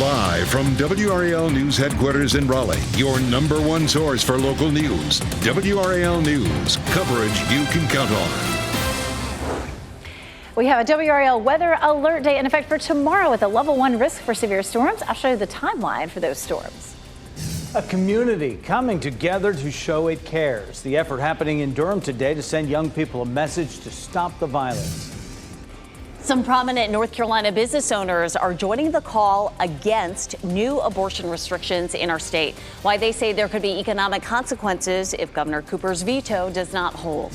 Live from WRAL News Headquarters in Raleigh, your #1 source for local news. WRAL News, coverage you can count on. We have a WRAL weather alert day in effect for tomorrow with a level 1 risk for severe storms. I'll show you the timeline for those storms. A community coming together to show it cares. The effort happening in Durham today to send young people a message to stop the violence. Some prominent North Carolina business owners are joining the call against new abortion restrictions in our state. Why they say there could be economic consequences if Governor Cooper's veto does not hold.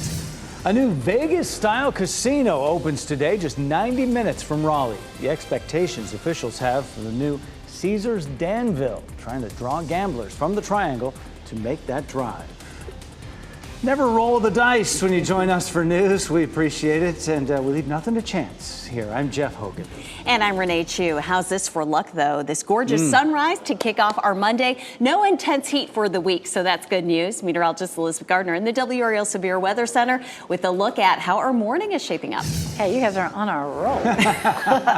A new Vegas-style casino opens today, just 90 minutes from Raleigh. The expectations officials have for the new Caesars Danville, trying to draw gamblers from the Triangle to make that drive. Never roll the dice when you join us for news. We appreciate it, and we leave nothing to chance. Here, I'm Jeff Hogan. And I'm Renee Chu. How's this for luck, though? This gorgeous sunrise to kick off our Monday. No intense heat for the week, so that's good news. Meteorologist Elizabeth Gardner in the WRAL Severe Weather Center with a look at how our morning is shaping up. Hey, you guys are on a roll.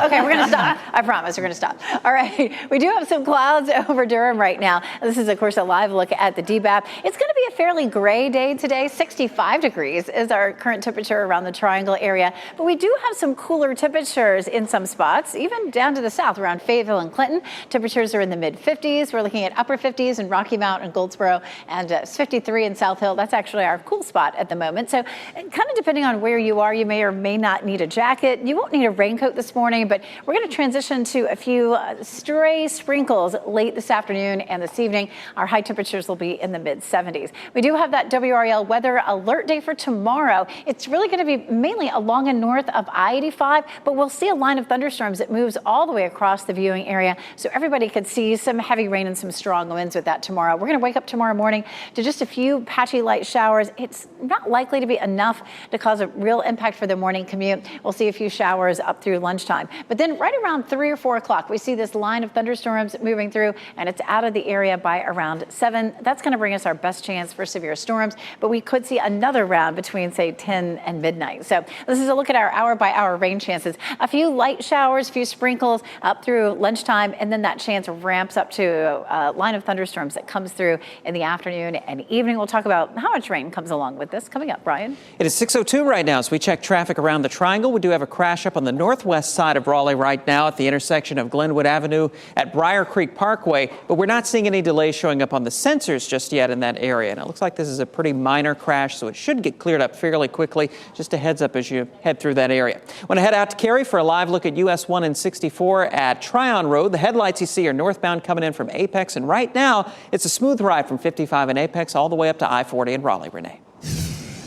Okay, we're going to stop. I promise we're going to stop. All right, we do have some clouds over Durham right now. This is, of course, a live look at the DBAP. It's going to be a fairly gray day today. 65 degrees is our current temperature around the Triangle area, but we do have some cooler temperatures in some spots, even down to the south around Fayetteville and Clinton. Temperatures are in the mid-50s. We're looking at upper 50s in Rocky Mount and Goldsboro, and 53 in South Hill. That's actually our cool spot at the moment. So kind of depending on where you are, you may or may not need a jacket. You won't need a raincoat this morning, but we're going to transition to a few stray sprinkles late this afternoon and this evening. Our high temperatures will be in the mid-70s. We do have that WRAL weather alert day for tomorrow. It's really going to be mainly along and north of I-85, but we'll see a line of thunderstorms that moves all the way across the viewing area, so everybody could see some heavy rain and some strong winds with that tomorrow. We're going to wake up tomorrow morning to just a few patchy light showers. It's not likely to be enough to cause a real impact for the morning commute. We'll see a few showers up through lunchtime, but then right around 3 or 4 o'clock, we see this line of thunderstorms moving through, and it's out of the area by around 7. That's going to bring us our best chance for severe storms, but we could see another round between, say, 10 and midnight. So this is a look at our hour-by-hour rain chances. A few light showers, a few sprinkles up through lunchtime, and then that chance ramps up to a line of thunderstorms that comes through in the afternoon and evening. We'll talk about how much rain comes along with this coming up. Brian? It is 6:02 right now, so we check traffic around the Triangle. We do have a crash up on the northwest side of Raleigh right now at the intersection of Glenwood Avenue at Briar Creek Parkway, but we're not seeing any delays showing up on the sensors just yet in that area. And it looks like this is a pretty minor crash, so it should get cleared up fairly quickly. Just a heads up as you head through that area. Want to head out to Cary for a live look at US 1 and 64 at Tryon Road. The headlights you see are northbound coming in from Apex, and right now it's a smooth ride from 55 in Apex all the way up to I-40 in Raleigh. Renee.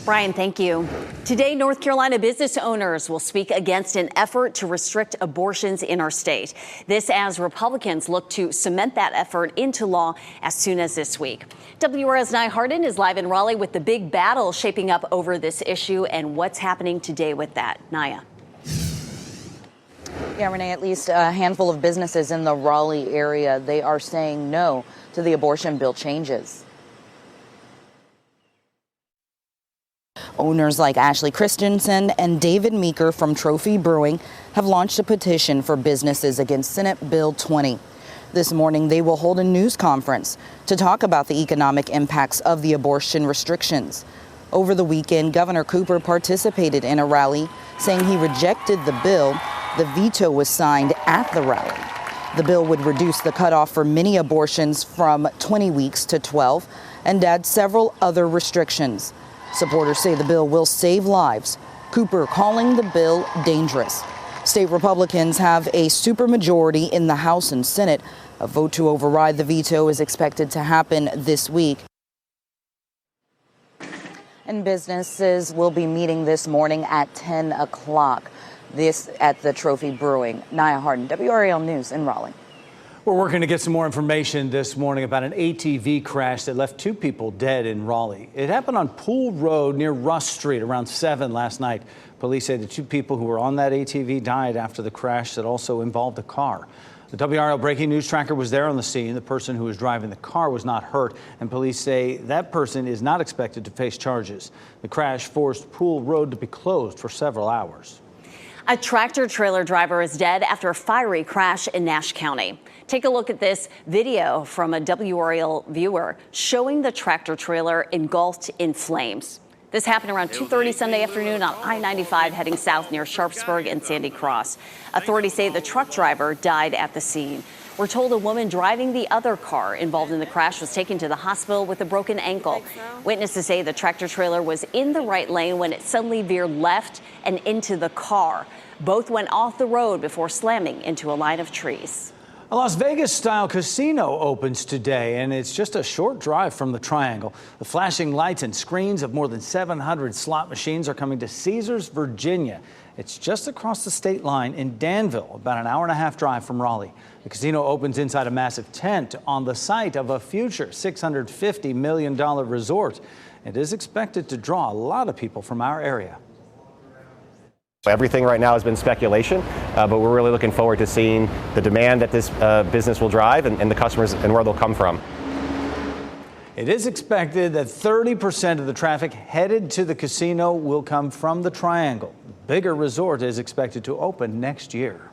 Brian, thank you. Today, North Carolina business owners will speak against an effort to restrict abortions in our state. This as Republicans look to cement that effort into law as soon as this week. WRAL's Nia Harden is live in Raleigh with the big battle shaping up over this issue and what's happening today with that. Nia. Yeah, Renee, at least a handful of businesses in the Raleigh area, they are saying no to the abortion bill changes. Owners like Ashley Christensen and David Meeker from Trophy Brewing have launched a petition for businesses against Senate Bill 20. This morning, they will hold a news conference to talk about the economic impacts of the abortion restrictions. Over the weekend, Governor Cooper participated in a rally saying he rejected the bill. The veto was signed at the rally. The bill would reduce the cutoff for many abortions from 20 weeks to 12 and add several other restrictions. Supporters say the bill will save lives. Cooper calling the bill dangerous. State Republicans have a supermajority in the House and Senate. A vote to override the veto is expected to happen this week. And businesses will be meeting this morning at 10 o'clock. This at the Trophy Brewing. Nia Harden, WRAL News in Raleigh. We're working to get some more information this morning about an ATV crash that left 2 people dead in Raleigh. It happened on Pool Road near Russ Street around 7 last night. Police say the 2 people who were on that ATV died after the crash that also involved a car. The WRAL breaking news tracker was there on the scene. The person who was driving the car was not hurt, and police say that person is not expected to face charges. The crash forced Pool Road to be closed for several hours. A tractor trailer driver is dead after a fiery crash in Nash County. Take a look at this video from a WRAL viewer showing the tractor trailer engulfed in flames. This happened around 2:30 Sunday afternoon on I-95 heading south near Sharpsburg and Sandy Cross. Authorities say the truck driver died at the scene. We're told a woman driving the other car involved in the crash was taken to the hospital with a broken ankle. Witnesses say the tractor trailer was in the right lane when it suddenly veered left and into the car. Both went off the road before slamming into a line of trees. A Las Vegas-style casino opens today, and it's just a short drive from the Triangle. The flashing lights and screens of more than 700 slot machines are coming to Caesars, Virginia. It's just across the state line in Danville, about an hour-and-a-half drive from Raleigh. The casino opens inside a massive tent on the site of a future $650 million resort. It is expected to draw a lot of people from our area. Everything right now has been speculation, but we're really looking forward to seeing the demand that this business will drive and the customers and where they'll come from. It is expected that 30% of the traffic headed to the casino will come from the Triangle. The bigger resort is expected to open next year.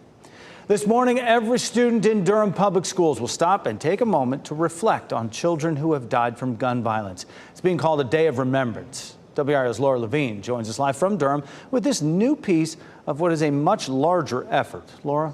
This morning, every student in Durham Public Schools will stop and take a moment to reflect on children who have died from gun violence. It's being called a day of remembrance. WRAL's Laura Levine joins us live from Durham with this new piece of what is a much larger effort. Laura?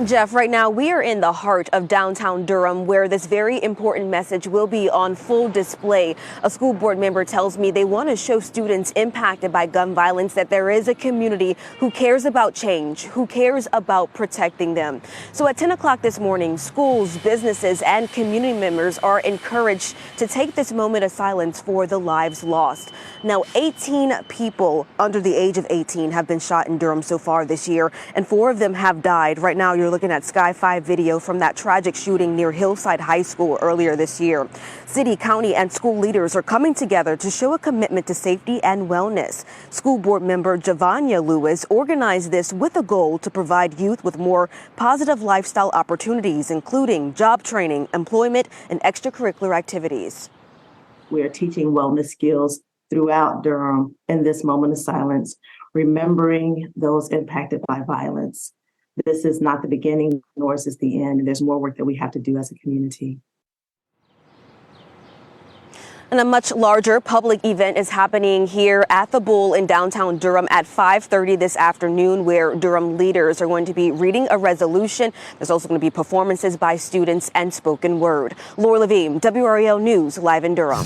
Jeff, right now we are in the heart of downtown Durham, where this very important message will be on full display. A school board member tells me they want to show students impacted by gun violence that there is a community who cares about change, who cares about protecting them. So at 10 o'clock this morning, schools, businesses, and community members are encouraged to take this moment of silence for the lives lost. Now, 18 people under the age of 18 have been shot in Durham so far this year, and 4 of them have died. Right now, you're looking at Sky 5 video from that tragic shooting near Hillside High School earlier this year. City, county, and school leaders are coming together to show a commitment to safety and wellness. School board member Javanya Lewis organized this with a goal to provide youth with more positive lifestyle opportunities, including job training, employment, and extracurricular activities. We are teaching wellness skills throughout Durham in this moment of silence, remembering those impacted by violence. This is not the beginning, nor is this the end. There's more work that we have to do as a community. And a much larger public event is happening here at the Bull in downtown Durham at 5:30 this afternoon, where Durham leaders are going to be reading a resolution. There's also going to be performances by students and spoken word. Laura Levine, WRAL News, live in Durham.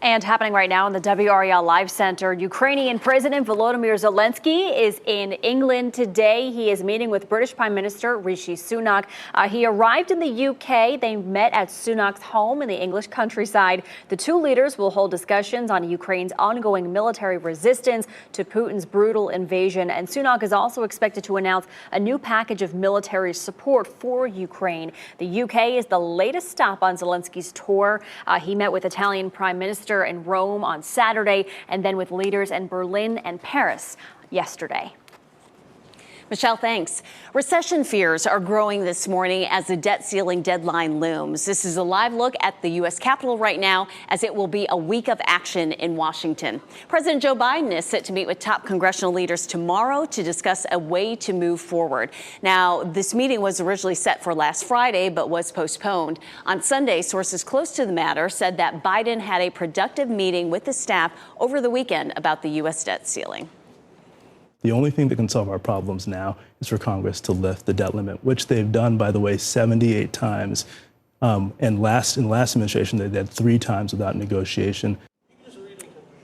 And happening right now in the WRAL Live Center, Ukrainian President Volodymyr Zelensky is in England today. He is meeting with British Prime Minister Rishi Sunak. He arrived in the UK. They met at Sunak's home in the English countryside. The two leaders will hold discussions on Ukraine's ongoing military resistance to Putin's brutal invasion. And Sunak is also expected to announce a new package of military support for Ukraine. The UK is the latest stop on Zelensky's tour. He met with Italian Prime Minister in Rome on Saturday, and then with leaders in Berlin and Paris yesterday. Michelle, thanks. Recession fears are growing this morning as the debt ceiling deadline looms. This is a live look at the U.S. Capitol right now, as it will be a week of action in Washington. President Joe Biden is set to meet with top congressional leaders tomorrow to discuss a way to move forward. Now, this meeting was originally set for last Friday, but was postponed. On Sunday, sources close to the matter said that Biden had a productive meeting with the staff over the weekend about the U.S. debt ceiling. The only thing that can solve our problems now is for Congress to lift the debt limit, which they've done, by the way, 78 times. And in the last administration, they did 3 times without negotiation.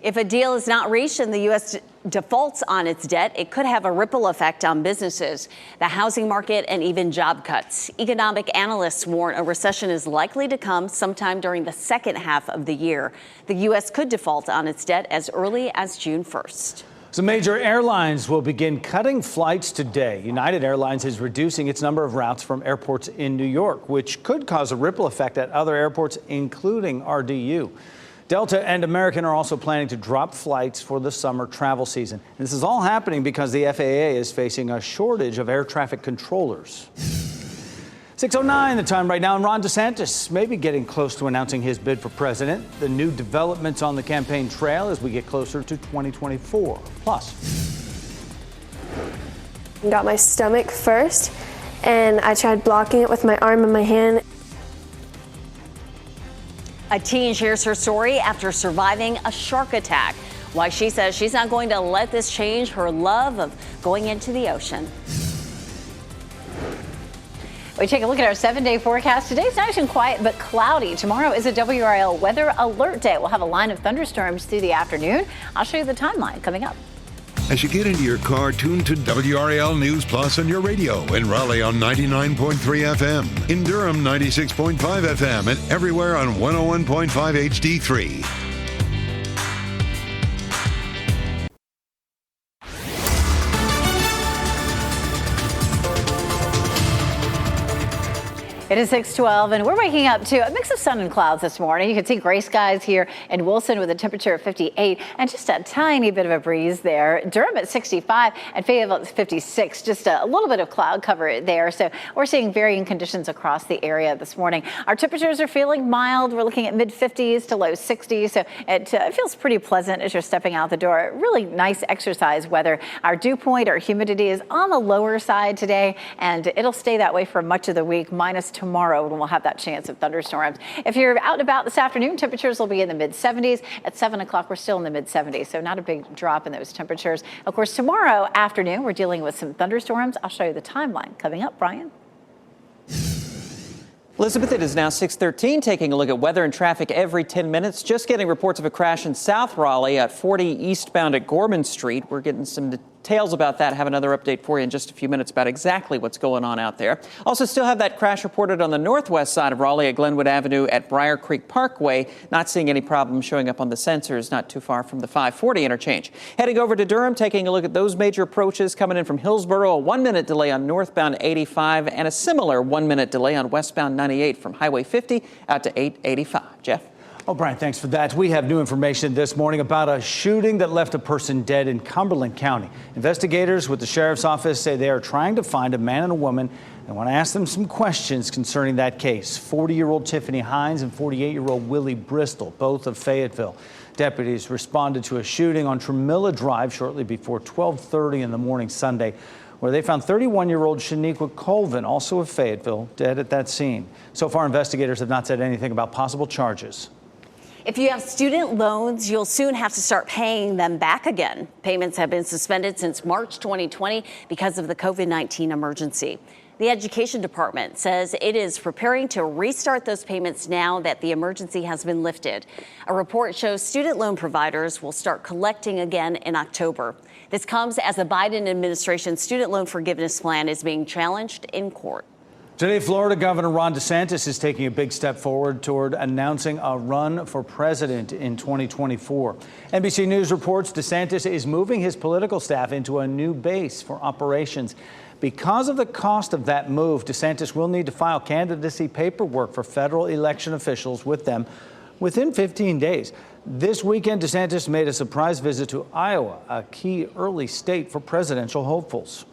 If a deal is not reached and the U.S. defaults on its debt, it could have a ripple effect on businesses, the housing market, and even job cuts. Economic analysts warn a recession is likely to come sometime during the second half of the year. The U.S. could default on its debt as early as June 1st. Some major airlines will begin cutting flights today. United Airlines is reducing its number of routes from airports in New York, which could cause a ripple effect at other airports, including RDU. Delta and American are also planning to drop flights for the summer travel season. This is all happening because the FAA is facing a shortage of air traffic controllers. 6:09 the time right now, and Ron DeSantis may be getting close to announcing his bid for president. The new developments on the campaign trail as we get closer to 2024. Plus, got my stomach first, and I tried blocking it with my arm and my hand. A teen shares her story after surviving a shark attack. Why she says she's not going to let this change her love of going into the ocean. We take a look at our 7-day forecast. Today's nice and quiet, but cloudy. Tomorrow is a WRAL weather alert day. We'll have a line of thunderstorms through the afternoon. I'll show you the timeline coming up. As you get into your car, tune to WRAL News Plus on your radio. In Raleigh on 99.3 FM. In Durham, 96.5 FM. And everywhere on 101.5 HD3. It is 6:12, and we're waking up to a mix of sun and clouds this morning. You can see gray skies here in Wilson with a temperature of 58 and just a tiny bit of a breeze there. Durham at 65 and Fayetteville at 56, just a little bit of cloud cover there. So we're seeing varying conditions across the area this morning. Our temperatures are feeling mild. We're looking at mid-50s to low 60s, so it feels pretty pleasant as you're stepping out the door. Really nice exercise weather. Our dew point, our humidity is on the lower side today, and it'll stay that way for much of the week, minus tomorrow when we'll have that chance of thunderstorms. If you're out and about this afternoon, temperatures will be in the mid-70s. At 7 o'clock, we're still in the mid-70s, so not a big drop in those temperatures. Of course, tomorrow afternoon, we're dealing with some thunderstorms. I'll show you the timeline coming up. Brian? Elizabeth, it is now 6:13, taking a look at weather and traffic every 10 minutes. Just getting reports of a crash in South Raleigh at 40 eastbound at Gorman Street. We're getting some details about that. Have another update for you in just a few minutes about exactly what's going on out there. Also still have that crash reported on the northwest side of Raleigh at Glenwood Avenue at Briar Creek Parkway. Not seeing any problems showing up on the sensors, not too far from the 540 interchange. Heading over to Durham, taking a look at those major approaches coming in from Hillsborough. A 1-minute delay on northbound 85 and a similar 1-minute delay on westbound 98 from Highway 50 out to 885. Jeff? Oh, Brian, thanks for that. We have new information this morning about a shooting that left a person dead in Cumberland County. Investigators with the sheriff's office say they are trying to find a man and a woman. They want to ask them some questions concerning that case. 40-year-old Tiffany Hines and 48-year-old Willie Bristol, both of Fayetteville. Deputies responded to a shooting on Tremilla Drive shortly before 12:30 in the morning Sunday, where they found 31-year-old Shaniqua Colvin, also of Fayetteville, dead at that scene. So far, investigators have not said anything about possible charges. If you have student loans, you'll soon have to start paying them back again. Payments have been suspended since March 2020 because of the COVID-19 emergency. The Education Department says it is preparing to restart those payments now that the emergency has been lifted. A report shows student loan providers will start collecting again in October. This comes as the Biden administration student loan forgiveness plan is being challenged in court. Today, Florida Governor Ron DeSantis is taking a big step forward toward announcing a run for president in 2024. NBC News reports DeSantis is moving his political staff into a new base for operations. Because of the cost of that move, DeSantis will need to file candidacy paperwork for federal election officials with them within 15 days. This weekend, DeSantis made a surprise visit to Iowa, a key early state for presidential hopefuls.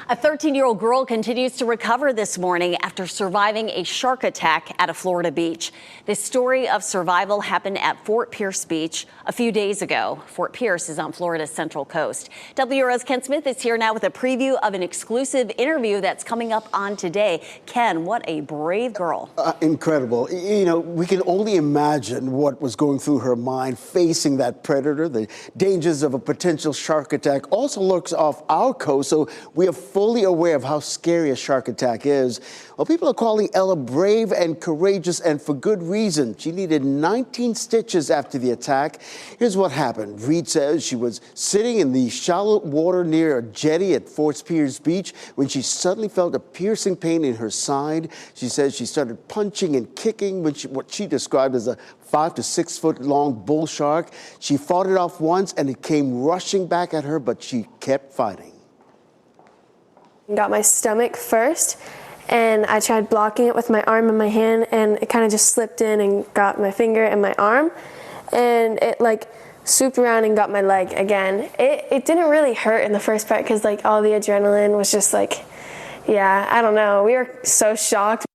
A 13-year-old girl continues to recover this morning after surviving a shark attack at a Florida beach. This story of survival happened at Fort Pierce Beach a few days ago. Fort Pierce is on Florida's central coast. WRAL's Ken Smith is here now with a preview of an exclusive interview that's coming up on Today. Ken, what a brave girl. Incredible. You know, we can only imagine what was going through her mind facing that predator. The dangers of a potential shark attack also lurks off our coast, so we are fully aware of how scary a shark attack is. Well, people are calling Ella brave and courageous, and for good reason. She needed 19 stitches after the attack. Here's what happened. Reed says she was sitting in the shallow water near a jetty at Fort Pierce Beach when she suddenly felt a piercing pain in her side. She says she started punching and kicking when what she described as a 5 to 6 foot long bull shark. She fought it off once and it came rushing back at her, but she kept fighting. Got my stomach first, and I tried blocking it with my arm and my hand, and it kind of just slipped in and got my finger and my arm, and it like swooped around and got my leg again. It didn't really hurt in the first part because like all the adrenaline was just like, Yeah, I don't know. We were so shocked.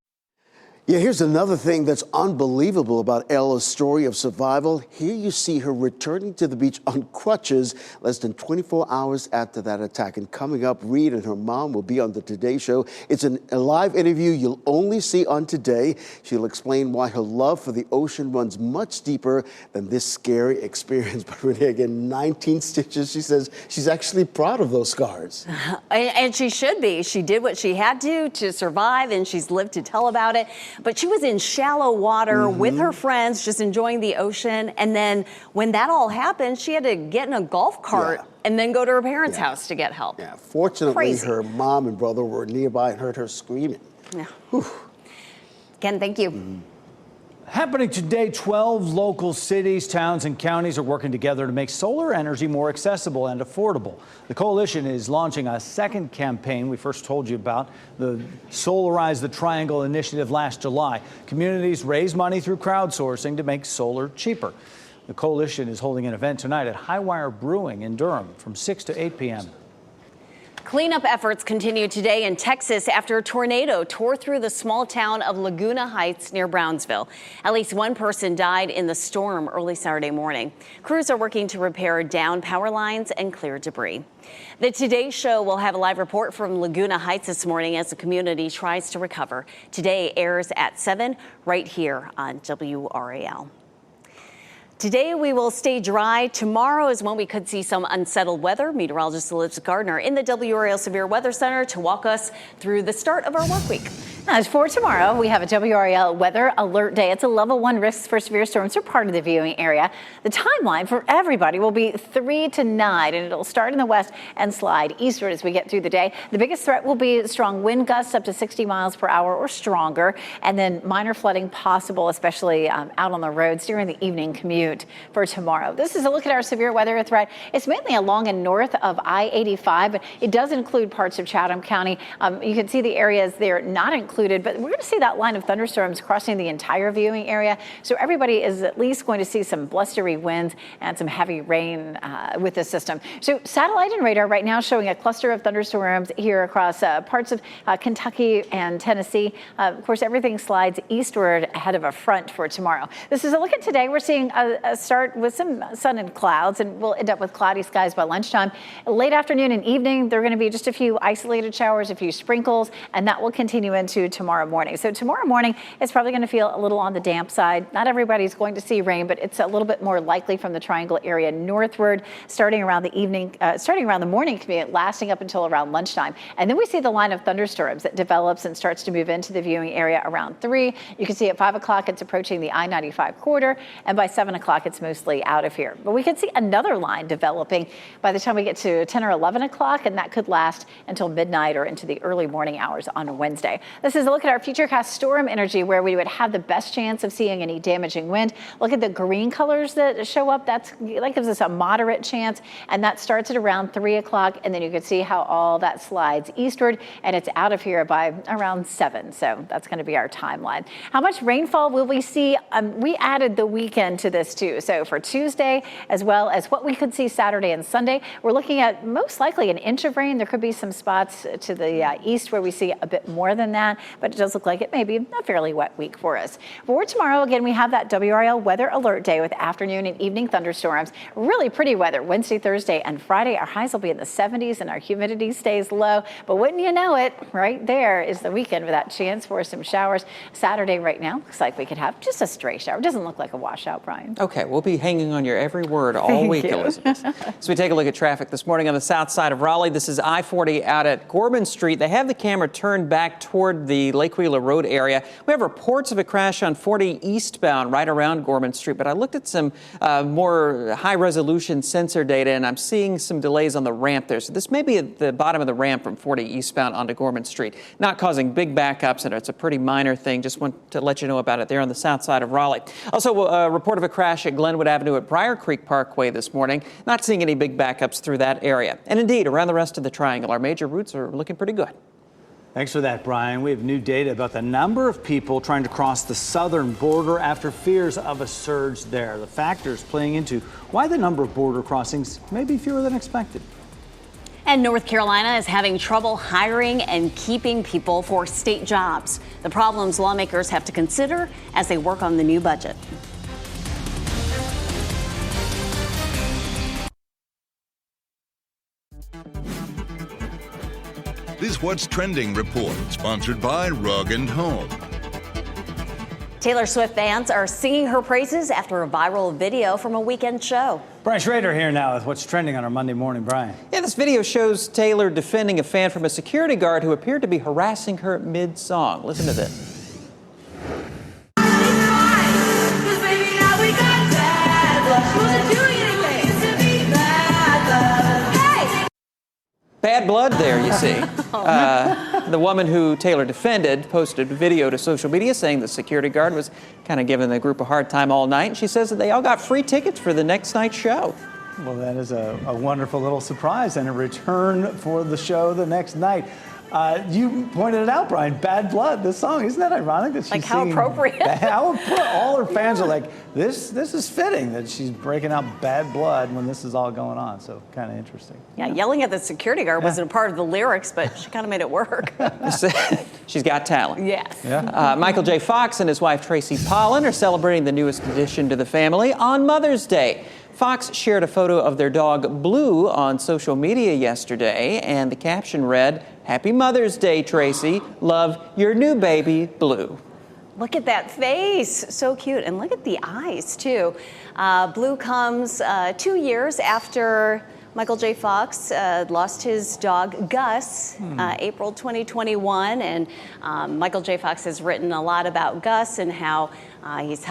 Yeah, here's another thing that's unbelievable about Ella's story of survival. Here you see her returning to the beach on crutches less than 24 hours after that attack. And coming up, Reed and her mom will be on the Today Show. It's a live interview you'll only see on Today. She'll explain why her love for the ocean runs much deeper than this scary experience. But Renee, again, 19 stitches. She says she's actually proud of those scars. And she should be. She did what she had to survive, and she's lived to tell about it. But she was in shallow water with her friends, just enjoying the ocean. And then when that all happened, she had to get in a golf cart and then go to her parents' house to get help. Yeah, fortunately, her mom and brother were nearby and heard her screaming. Yeah. Ken, thank you. Happening today, 12 local cities, towns, and counties are working together to make solar energy more accessible and affordable. The coalition is launching a second campaign we first told you about, the Solarize the Triangle initiative last July. Communities raise money through crowdsourcing to make solar cheaper. The coalition is holding an event tonight at Highwire Brewing in Durham from 6 to 8 p.m. Cleanup efforts continue today in Texas after a tornado tore through the small town of Laguna Heights near Brownsville. At least one person died in the storm early Saturday morning. Crews are working to repair downed power lines and clear debris. The Today Show will have a live report from Laguna Heights this morning as the community tries to recover. Today airs at 7 right here on WRAL. Today we will stay dry. Tomorrow is when we could see some unsettled weather. Meteorologist Elizabeth Gardner in the WRAL Severe Weather Center to walk us through the start of our work week. As for tomorrow, we have a WRAL weather alert day. It's a level 1 risks for severe storms. They're part of the viewing area. The timeline for everybody will be 3 to 9, and it'll start in the west and slide eastward as we get through the day. The biggest threat will be strong wind gusts up to 60 miles per hour or stronger, and then minor flooding possible, especially out on the roads during the evening commute for tomorrow. This is a look at our severe weather threat. It's mainly along and north of I-85, but it does include parts of Chatham County. You can see the areas there not included, but we're going to see that line of thunderstorms crossing the entire viewing area. So everybody is at least going to see some blustery winds and some heavy rain with this system. So satellite and radar right now showing a cluster of thunderstorms here across parts of Kentucky and Tennessee. Of course, everything slides eastward ahead of a front for tomorrow. This is a look at today. We're seeing a start with some sun and clouds, and we'll end up with cloudy skies by lunchtime. Late afternoon and evening, there are going to be just a few isolated showers, a few sprinkles, and that will continue into tomorrow morning. So tomorrow morning, it's probably going to feel a little on the damp side. Not everybody's going to see rain, but it's a little bit more likely from the Triangle area northward, starting around the evening, starting around the morning commute, lasting up until around lunchtime. And then we see the line of thunderstorms that develops and starts to move into the viewing area around 3. You can see at 5 o'clock, it's approaching the I-95 corridor, and by 7 o'clock, it's mostly out of here. But we could see another line developing by the time we get to 10 or 11 o'clock, and that could last until midnight or into the early morning hours on Wednesday. This is a look at our futurecast storm energy, where we would have the best chance of seeing any damaging wind. Look at the green colors that show up. That gives us a moderate chance, and that starts at around 3 o'clock, and then you can see how all that slides eastward, and it's out of here by around 7. So that's going to be our timeline. How much rainfall will we see? We added the weekend to this too. So for Tuesday, as well as what we could see Saturday and Sunday, we're looking at most likely an inch of rain. There could be some spots to the east where we see a bit more than that, but it does look like it may be a fairly wet week for us. For tomorrow, again, we have that WRAL weather alert day with afternoon and evening thunderstorms. Really pretty weather Wednesday, Thursday, and Friday. Our highs will be in the 70s and our humidity stays low. But wouldn't you know it, right there is the weekend with that chance for some showers. Saturday right now looks like we could have just a stray shower. It doesn't look like a washout, Brian. Okay, we'll be hanging on your every word all week, Elizabeth. So we take a look at traffic this morning on the south side of Raleigh. This is I-40 out at Gorman Street. They have the camera turned back toward the Lake Wheeler Road area. We have reports of a crash on 40 eastbound right around Gorman Street, but I looked at some more high-resolution sensor data, and I'm seeing some delays on the ramp there. So this may be at the bottom of the ramp from 40 eastbound onto Gorman Street. Not causing big backups, and it's a pretty minor thing. Just want to let you know about it there on the south side of Raleigh. Also, a report of a crash at Glenwood Avenue at Briar Creek Parkway this morning. Not seeing any big backups through that area. And indeed, around the rest of the triangle, our major routes are looking pretty good. Thanks for that, Brian. We have new data about the number of people trying to cross the southern border after fears of a surge there. The factors playing into why the number of border crossings may be fewer than expected. And North Carolina is having trouble hiring and keeping people for state jobs. The problems lawmakers have to consider as they work on the new budget. This What's Trending report, sponsored by Rug & Home. Taylor Swift fans are singing her praises after a viral video from a weekend show. Brian Schrader here now with What's Trending on our Monday morning. Brian. Yeah, this video shows Taylor defending a fan from a security guard who appeared to be harassing her mid-song. Listen to this. Bad blood there, you see. The woman who Taylor defended posted a video to social media saying the security guard was kind of giving the group a hard time all night. And she says that they all got free tickets for the next night's show. Well, that is a wonderful little surprise and a return for the show the next night. You pointed it out, Brian. Bad blood. This song, isn't that ironic that she's like how singing appropriate? All her fans are like, this is fitting that she's breaking out bad blood when this is all going on. So kind of interesting. Yeah, yelling at the security guard wasn't a part of the lyrics, but she kind of made it work. She's got talent. Yes. Yeah. Michael J. Fox and his wife Tracy Pollan are celebrating the newest addition to the family on Mother's Day. Fox shared a photo of their dog Blue on social media yesterday, and the caption read, "Happy Mother's Day, Tracy. Love, your new baby, Blue." Look at that face. So cute. And look at the eyes, too. Blue comes 2 years after Michael J. Fox lost his dog, Gus, April 2021. And Michael J. Fox has written a lot about Gus and how he's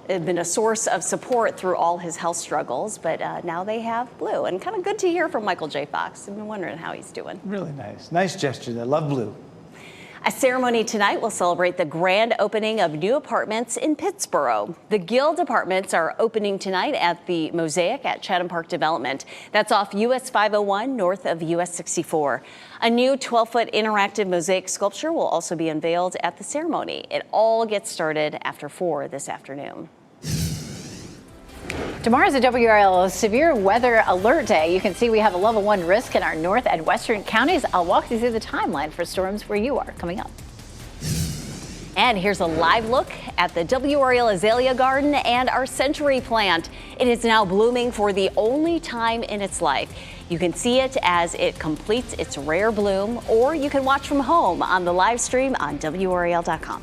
been a source of support through all his health struggles, but now they have Blue, and kind of good to hear from Michael J. Fox. I've been wondering how he's doing. Really nice gesture there. Love Blue. A ceremony tonight will celebrate the grand opening of new apartments in Pittsboro. The Guild apartments are opening tonight at the Mosaic at Chatham Park Development. That's off US 501 north of US 64. A new 12-foot interactive mosaic sculpture will also be unveiled at the ceremony. It all gets started after 4 this afternoon. Tomorrow's a WRAL severe weather alert day. You can see we have a level 1 risk in our north and western counties. I'll walk you through the timeline for storms where you are coming up. And here's a live look at the WRAL Azalea Garden and our Century plant. It is now blooming for the only time in its life. You can see it as it completes its rare bloom, or you can watch from home on the live stream on WRAL.com.